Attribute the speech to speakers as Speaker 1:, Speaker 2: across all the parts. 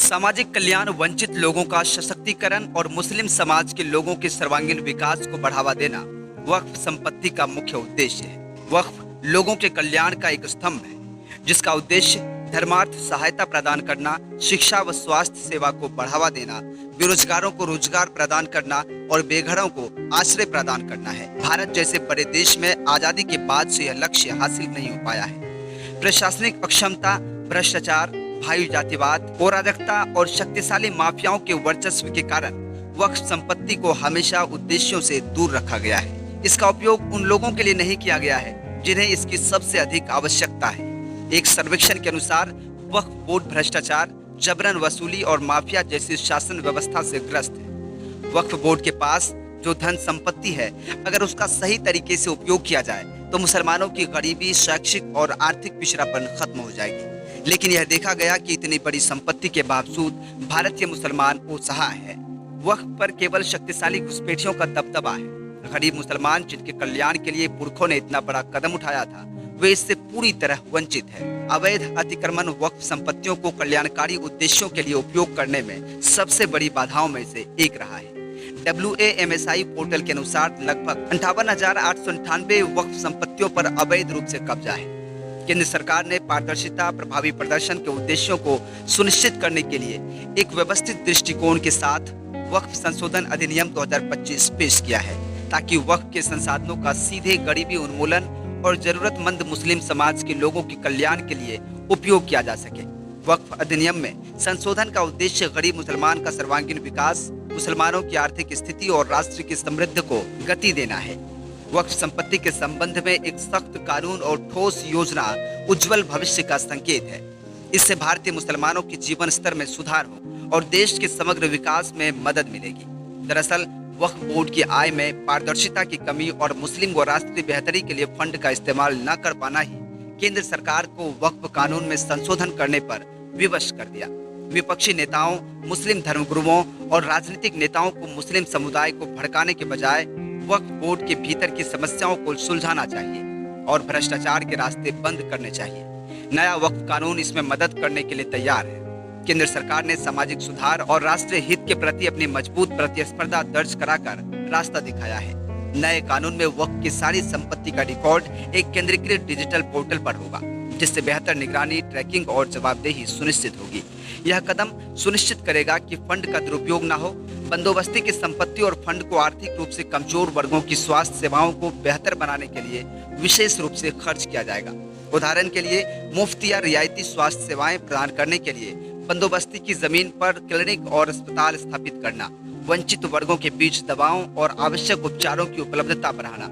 Speaker 1: सामाजिक कल्याण, वंचित लोगों का सशक्तिकरण और मुस्लिम समाज के लोगों के सर्वांगीण विकास को बढ़ावा देना वक्फ संपत्ति का मुख्य उद्देश्य है। वक्फ लोगों के कल्याण का एक स्तंभ है जिसका उद्देश्य धर्मार्थ सहायता प्रदान करना, शिक्षा व स्वास्थ्य सेवा को बढ़ावा देना, बेरोजगारों को रोजगार प्रदान करना और बेघरों को आश्रय प्रदान करना है। भारत जैसे बड़े देश में आजादी के बाद से यह लक्ष्य हासिल नहीं हो पाया है। प्रशासनिक अक्षमता, भ्रष्टाचार, भाई जातिवाद, अराजकता और शक्तिशाली माफियाओं के वर्चस्व के कारण वक्फ संपत्ति को हमेशा उद्देश्यों से दूर रखा गया है। इसका उपयोग उन लोगों के लिए नहीं किया गया है जिन्हें इसकी सबसे अधिक आवश्यकता है। एक सर्वेक्षण के अनुसार वक्फ बोर्ड भ्रष्टाचार, जबरन वसूली और माफिया जैसी शासन व्यवस्था से ग्रस्त है। वक्फ बोर्ड के पास जो धन संपत्ति है, अगर उसका सही तरीके से उपयोग किया जाए तो मुसलमानों की गरीबी, शैक्षिक और आर्थिक पिछड़ापन खत्म हो जाएगी। लेकिन यह देखा गया कि इतनी बड़ी संपत्ति के बावजूद भारतीय मुसलमान असहाय है। वक्फ पर केवल शक्तिशाली घुसपैठियों का दबदबा है। गरीब मुसलमान जिनके कल्याण के लिए पुरखों ने इतना बड़ा कदम उठाया था, वे इससे पूरी तरह वंचित है। अवैध अतिक्रमण वक्फ संपत्तियों को कल्याणकारी उद्देश्यों के लिए उपयोग करने में सबसे बड़ी बाधाओं में से एक रहा है। WAMSI पोर्टल के अनुसार लगभग 58,898 वक्फ संपत्तियों पर अवैध रूप से कब्जा है। केंद्र सरकार ने पारदर्शिता, प्रभावी प्रदर्शन के उद्देश्यों को सुनिश्चित करने के लिए एक व्यवस्थित दृष्टिकोण के साथ वक्फ संशोधन अधिनियम 2025 पेश किया है, ताकि वक्फ के संसाधनों का सीधे गरीबी उन्मूलन और जरूरतमंद मुस्लिम समाज के लोगों के कल्याण के लिए उपयोग किया जा सके। वक्फ अधिनियम में संशोधन का उद्देश्य गरीब मुसलमान का सर्वांगीण विकास, मुसलमानों की आर्थिक स्थिति और राष्ट्र की समृद्धि को गति देना है। वक्फ संपत्ति के संबंध में एक सख्त कानून और ठोस योजना उज्जवल भविष्य का संकेत है। इससे भारतीय मुसलमानों के जीवन स्तर में सुधार हो और देश के समग्र विकास में मदद मिलेगी। दरअसल वक्फ बोर्ड की आय में पारदर्शिता की कमी और मुस्लिम व राष्ट्रीय बेहतरी के लिए फंड का इस्तेमाल न कर पाना ही केंद्र सरकार को वक्फ कानून में संशोधन करने पर विवश कर दिया। विपक्षी नेताओं, मुस्लिम धर्मगुरुओं और राजनीतिक नेताओं को मुस्लिम समुदाय को भड़काने के बजाय वक्फ बोर्ड के भीतर की समस्याओं को सुलझाना चाहिए और भ्रष्टाचार के रास्ते बंद करने चाहिए। नया वक्फ कानून इसमें मदद करने के लिए तैयार है। केंद्र सरकार ने सामाजिक सुधार और राष्ट्रीय हित के प्रति अपनी मजबूत प्रतिस्पर्धा दर्ज कराकर रास्ता दिखाया है। नए कानून में वक्फ की सारी संपत्ति का रिकॉर्ड एक केंद्रीकृत डिजिटल पोर्टल पर होगा, जिससे बेहतर निगरानी, ट्रैकिंग और जवाबदेही सुनिश्चित होगी। यह कदम सुनिश्चित करेगा कि फंड का दुरुपयोग न हो, बंदोबस्ती की संपत्ति और फंड को आर्थिक रूप से कमजोर वर्गों की स्वास्थ्य सेवाओं को बेहतर बनाने के लिए विशेष रूप से खर्च किया जाएगा। उदाहरण के लिए मुफ्त या रियायती स्वास्थ्य सेवाएं प्रदान करने के लिए बंदोबस्ती की जमीन पर क्लिनिक और अस्पताल स्थापित करना, वंचित वर्गों के बीच दवाओं और आवश्यक उपचारों की उपलब्धता बढ़ाना,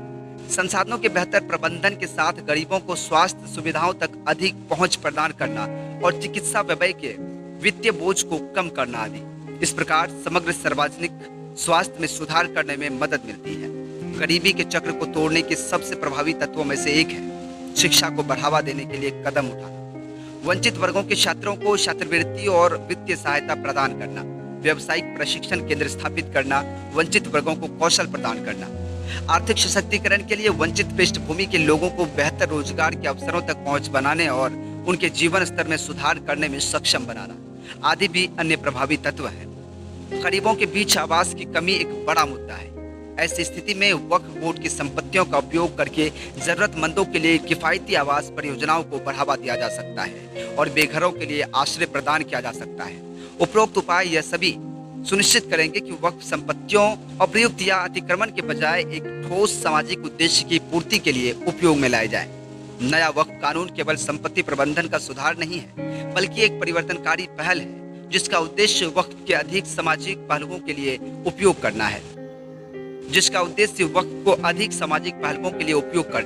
Speaker 1: संसाधनों के बेहतर प्रबंधन के साथ गरीबों को स्वास्थ्य सुविधाओं तक अधिक पहुंच प्रदान करना और चिकित्सा व्यय के वित्तीय बोझ को कम करना आदि। इस प्रकार समग्र सार्वजनिक स्वास्थ्य में सुधार करने में मदद मिलती है। गरीबी के चक्र को तोड़ने के सबसे प्रभावी तत्वों में से एक है शिक्षा को बढ़ावा देने के लिए कदम उठाना। वंचित वर्गों के छात्रों को छात्रवृत्ति और वित्तीय सहायता प्रदान करना, व्यावसायिक प्रशिक्षण केंद्र स्थापित करना, वंचित वर्गों को कौशल प्रदान करना, आर्थिक सशक्तिकरण के लिए वंचित पृष्ठभूमि के लोगों को बेहतर रोजगार के अवसरों तक पहुंच बनाने और उनके जीवन स्तर में सुधार करने में सक्षम बनाना आदि भी अन्य प्रभावी तत्व हैं। गरीबों के बीच आवास की कमी एक बड़ा मुद्दा है। ऐसी स्थिति में वक्फ बोर्ड की संपत्तियों का उपयोग करके जरूरतमंदों के लिए किफायती आवास परियोजनाओं को बढ़ावा दिया जा सकता है और बेघरों के लिए आश्रय प्रदान किया जा सकता है। उपरोक्त उपाय यह सभी सुनिश्चित करेंगे कि वक्फ संपत्तियों अप्रयुक्त या अतिक्रमण के बजाय एक ठोस सामाजिक उद्देश्य की पूर्ति के लिए उपयोग में लाए जाए। नया वक्फ कानून केवल संपत्ति प्रबंधन का सुधार नहीं है, बल्कि एक परिवर्तनकारी पहल है जिसका उद्देश्य वक्फ के अधिक सामाजिक पहलुओं के लिए उपयोग करना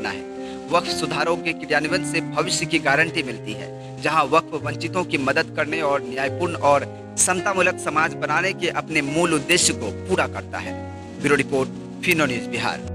Speaker 1: है। वक्फ सुधारों के क्रियान्वयन से भविष्य की गारंटी मिलती है, जहां वक्फ वंचितों की मदद करने और न्यायपूर्ण और समतामूलक समाज बनाने के अपने मूल उद्देश्य को पूरा करता है। Bureau report, Fino news Bihar.